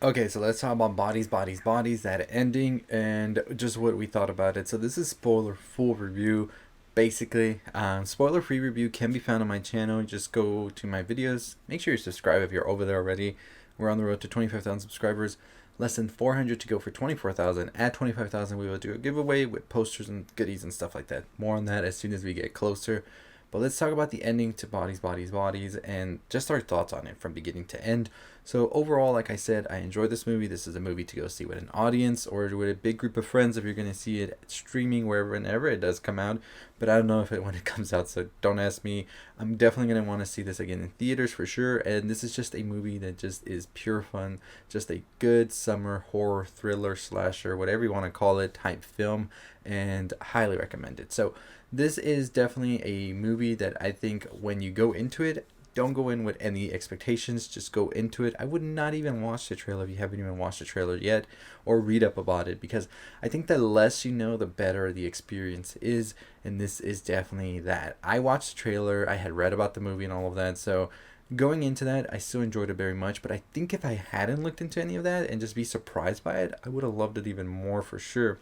Okay, so let's talk about bodies, that ending, and just what we thought about it. So this is spoiler full review, basically. Spoiler free review can be found on my channel. Just go to my videos. Make sure you subscribe if you're over there already. We're on the road to 25,000 subscribers. Less than 400 to go for 24,000. At 25,000, we will do a giveaway with posters and goodies and stuff like that. More on that as soon as we get closer. But let's talk about the ending to Bodies, and just our thoughts on it from beginning to end. So overall, like I said, I enjoyed this movie. This is a movie to go see with an audience or with a big group of friends if you're going to see it streaming whenever it does come out. But I don't know if it when it comes out, so don't ask me. I'm definitely going to want to see this again in theaters for sure. And this is just a movie that just is pure fun. Just a good summer horror, thriller, slasher, whatever you want to call it, type film. And highly recommend it. So this is definitely a movie that I think when you go into it, don't go in with any expectations. Just go into it. I would not even watch the trailer if you haven't even watched the trailer yet, or read up about it, because I think the less you know, the better the experience is. And this is definitely that. I watched the trailer. I had read about the movie and all of that. So going into that, I still enjoyed it very much. But I think if I hadn't looked into any of that and just be surprised by it, I would have loved it even more for sure.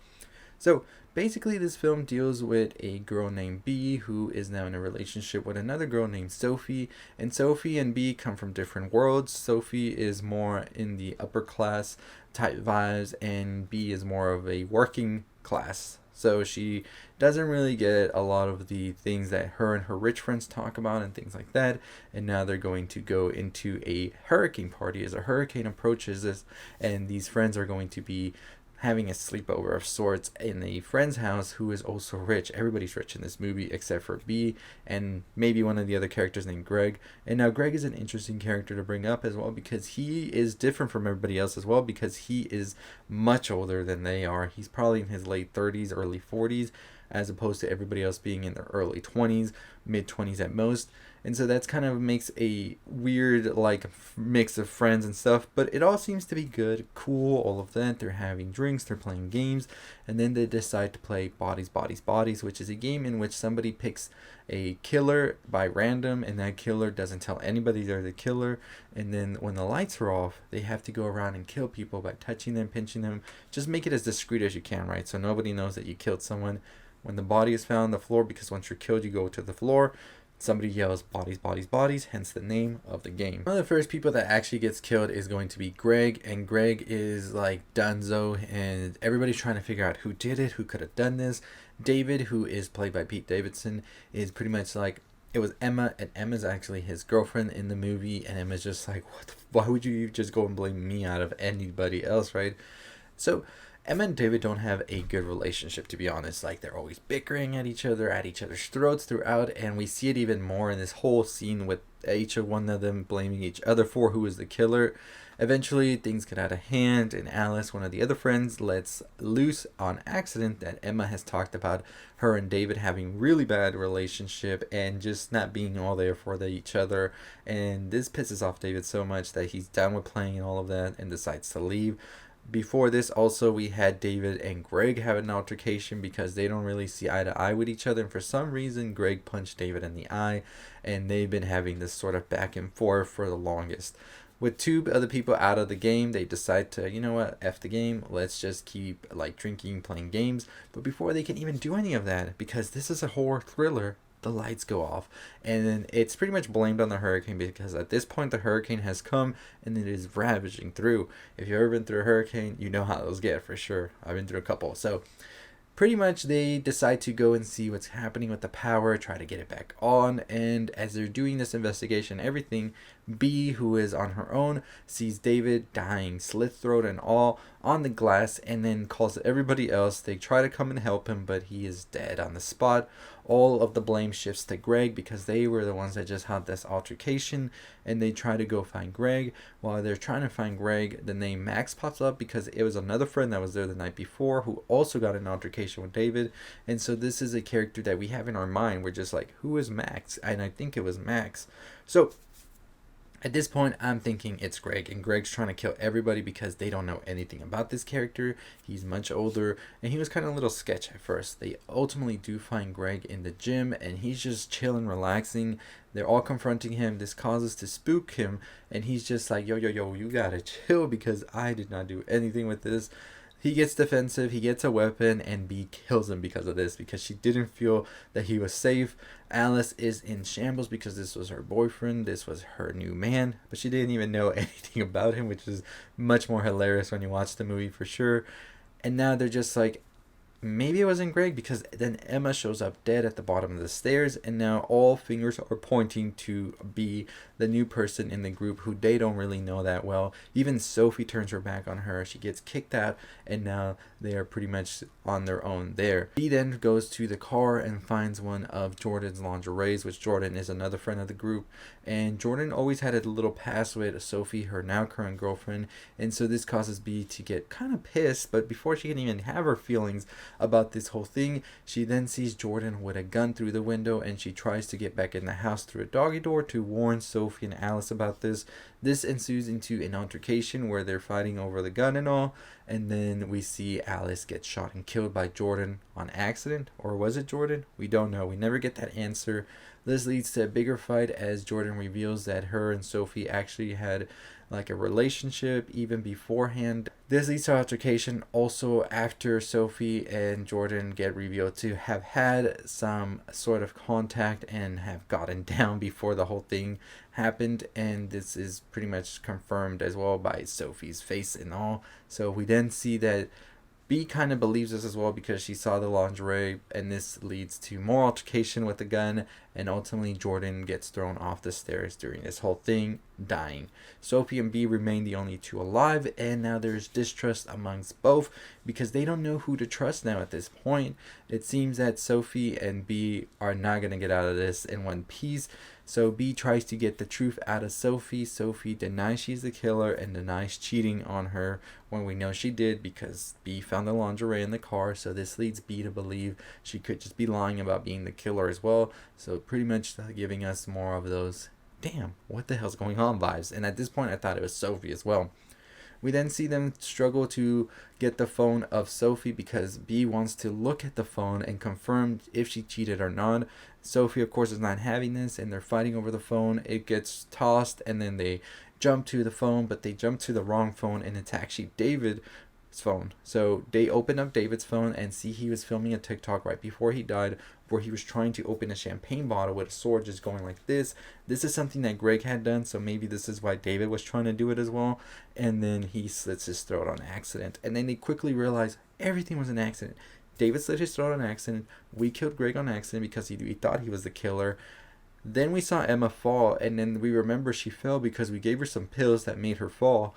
So basically, this film deals with a girl named B who is now in a relationship with another girl named Sophie. And Sophie and B come from different worlds. Sophie is more in the upper class type vibes, and B is more of a working class. So she doesn't really get a lot of the things that her and her rich friends talk about and things like that. And now they're going to go into a hurricane party as a hurricane approaches this, and these friends are going to be having a sleepover of sorts in a friend's house who is also rich. Everybody's rich in this movie except for B and maybe one of the other characters named Greg. And now Greg is an interesting character to bring up as well, because he is different from everybody else as well, because he is much older than they are. He's probably in his late 30s, early 40s, as opposed to everybody else being in their early 20s, mid 20s at most. And so that's kind of makes a weird like mix of friends and stuff, but it all seems to be good, cool, all of that. They're having drinks, they're playing games, and then they decide to play Bodies, which is a game in which somebody picks a killer by random, and that killer doesn't tell anybody they're the killer. And then when the lights are off, they have to go around and kill people by touching them, pinching them. Just make it as discreet as you can, right? So nobody knows that you killed someone. When the body is found on the floor, because once you're killed, you go to the floor, somebody yells bodies, hence the name of the game. One of the first people that actually gets killed is going to be Greg, and Greg is like Dunzo, and everybody's trying to figure out who did it, who could have done this. David, who is played by Pete Davidson, is pretty much like, it was Emma, and Emma's actually his girlfriend in the movie, and Emma's just like, why would you just go and blame me out of anybody else, right? So Emma and David don't have a good relationship, to be honest. Like, they're always bickering at each other's throats throughout, and we see it even more in this whole scene with each of one of them blaming each other for who is the killer. Eventually, things get out of hand, and Alice, one of the other friends, lets loose on accident that Emma has talked about her and David having really bad relationship and just not being all there for each other. And this pisses off David so much that he's done with playing and all of that and decides to leave. Before this, also, we had David and Greg have an altercation because they don't really see eye to eye with each other. And for some reason, Greg punched David in the eye. And they've been having this sort of back and forth for the longest. With two other people out of the game, they decide to, you know what, F the game. Let's just keep like drinking, playing games. But before they can even do any of that, because this is a horror thriller, the lights go off, and then it's pretty much blamed on the hurricane, because at this point the hurricane has come and it is ravaging through. If you've ever been through a hurricane, you know how those get for sure. I've been through a couple. So pretty much they decide to go and see what's happening with the power, try to get it back on. And as they're doing this investigation, everything, B, who is on her own, sees David dying, slit throat and all, on the glass, and then calls everybody else. They try to come and help him, but he is dead on the spot. All of the blame shifts to Greg, because they were the ones that just had this altercation, and they try to go find Greg. While they're trying to find Greg, the name Max pops up, because it was another friend that was there the night before who also got an altercation with David. And so this is a character that we have in our mind. We're just like, who is Max? And I think it was Max. So At this point, I'm thinking it's Greg, and Greg's trying to kill everybody because they don't know anything about this character. He's much older, and he was kind of a little sketch at first. They ultimately do find Greg in the gym, and he's just chilling, relaxing. They're all confronting him. This causes to spook him, and he's just like, yo, yo, yo, you gotta chill because I did not do anything with this. He gets defensive, he gets a weapon, and B kills him because of this, because she didn't feel that he was safe. Alice is in shambles because this was her boyfriend, this was her new man, but she didn't even know anything about him, which is much more hilarious when you watch the movie for sure. And now they're just like, maybe it wasn't Greg, because then Emma shows up dead at the bottom of the stairs, and now all fingers are pointing to be the new person in the group who they don't really know that well. Even Sophie turns her back on her. She gets kicked out, and now they are pretty much on their own there. He then goes to the car and finds one of Jordan's lingeries, which Jordan is another friend of the group. And Jordan always had a little past with Sophie, her now current girlfriend, and so this causes B to get kind of pissed. But before she can even have her feelings about this whole thing, she then sees Jordan with a gun through the window, and she tries to get back in the house through a doggy door to warn Sophie and Alice about this. This ensues into an altercation where they're fighting over the gun and all, and then we see Alice get shot and killed by Jordan on accident. Or was it Jordan? We don't know. We never get that answer. This leads to a bigger fight as Jordan reveals that her and Sophie actually had like a relationship even beforehand. This leads to altercation also after Sophie and Jordan get revealed to have had some sort of contact and have gotten down before the whole thing happened, and this is pretty much confirmed as well by Sophie's face and all. So we then see that B kind of believes this as well because she saw the lingerie, and this leads to more altercation with the gun, and ultimately Jordan gets thrown off the stairs during this whole thing, dying. Sophie and B remain the only two alive, and now there's distrust amongst both because they don't know who to trust now at this point. It seems that Sophie and B are not going to get out of this in one piece. So B tries to get the truth out of Sophie. Sophie denies she's the killer and denies cheating on her when we know she did because B found the lingerie in the car. So this leads B to believe she could just be lying about being the killer as well. So pretty much giving us more of those, damn, what the hell's going on vibes. And at this point I thought it was Sophie as well. We then see them struggle to get the phone of Sophie because B wants to look at the phone and confirm if she cheated or not. Sophie, of course, is not having this, and they're fighting over the phone. It gets tossed, and then they jump to the phone, but they jump to the wrong phone, and it's actually David's phone. So they open up David's phone and see he was filming a TikTok right before he died where he was trying to open a champagne bottle with a sword just going like this. This is something that Greg had done, so maybe this is why David was trying to do it as well. And then he slits his throat on accident. And then they quickly realize everything was an accident. David slit his throat on accident. We killed Greg on accident because he thought he was the killer. Then we saw Emma fall, and then we remember she fell because we gave her some pills that made her fall.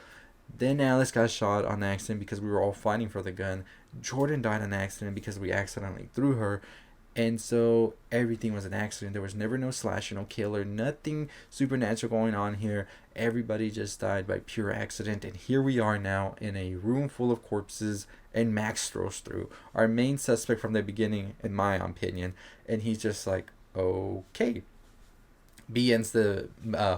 Then Alice got shot on accident because we were all fighting for the gun. Jordan died on accident because we accidentally threw her. And so everything was an accident. There was never no slasher, no killer, nothing supernatural going on here. Everybody just died by pure accident. And here we are now in a room full of corpses, and Max strolls through, our main suspect from the beginning, in my opinion. And he's just like, okay. B ends the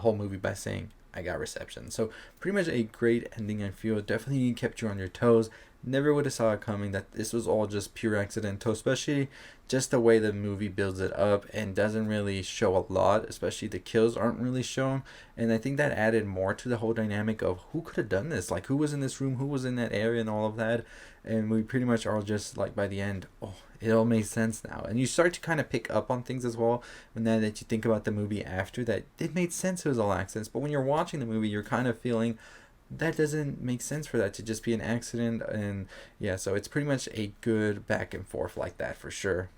whole movie by saying, I got reception. So pretty much a great ending, I feel. Definitely kept you on your toes. Never would have saw it coming that this was all just pure accidental, especially just the way the movie builds it up and doesn't really show a lot, especially the kills aren't really shown. And I think that added more to the whole dynamic of who could have done this, like who was in this room, who was in that area and all of that. And we pretty much are just like by the end, oh, it all makes sense now. And you start to kind of pick up on things as well when that you think about the movie after that it made sense it was all accidents. But when you're watching the movie, you're kind of feeling that doesn't make sense for that to just be an accident. And yeah, so it's pretty much a good back and forth like that for sure.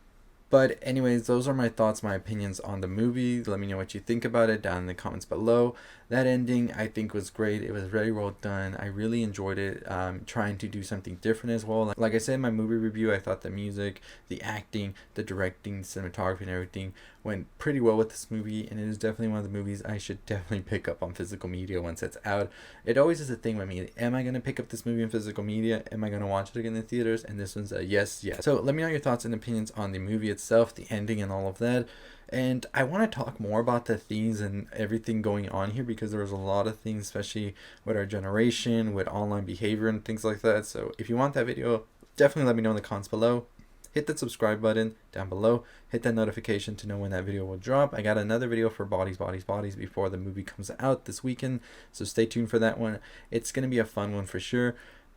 But anyways, those are my thoughts, my opinions on the movie. Let me know what you think about it down in the comments below. That ending I think was great. It was very well done. I really enjoyed it. Trying to do something different as well. Like I said in my movie review, I thought the music, the acting, the directing, cinematography and everything went pretty well with this movie, and it is definitely one of the movies I should definitely pick up on physical media once it's out. It always is a thing with me. Am I going to pick up this movie in physical media? Am I going to watch it again in the theaters? And this one's a yes. So let me know your thoughts and opinions on the movie itself, the ending and all of that. And I want to talk more about the themes and everything going on here, because there's a lot of things, especially with our generation, with online behavior and things like that. So if you want that video, definitely let me know in the comments below. Hit that subscribe button down below. Hit that notification to know when that video will drop. I got another video for Bodies, Bodies, Bodies before the movie comes out this weekend, so stay tuned for that one. It's going to be a fun one for sure.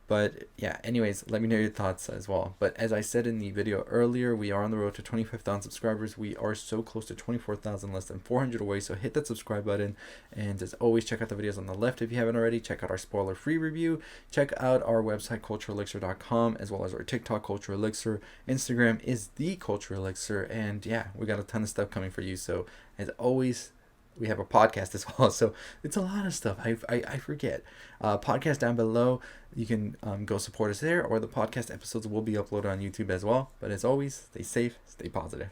But yeah, anyways, let me know your thoughts as well. But as I said in the video earlier, we are on the road to 25,000 subscribers. We are so close to 24,000, less than 400 away. So hit that subscribe button. And as always, check out the videos on the left if you haven't already. Check out our spoiler-free review. Check out our website, culturelixir.com, as well as our TikTok, Culture Elixir. Instagram is the Culture Elixir. And yeah, we got a ton of stuff coming for you. So as always, we have a podcast as well, so it's a lot of stuff. I forget. Podcast down below. You can go support us there, or the podcast episodes will be uploaded on YouTube as well. But as always, stay safe, stay positive.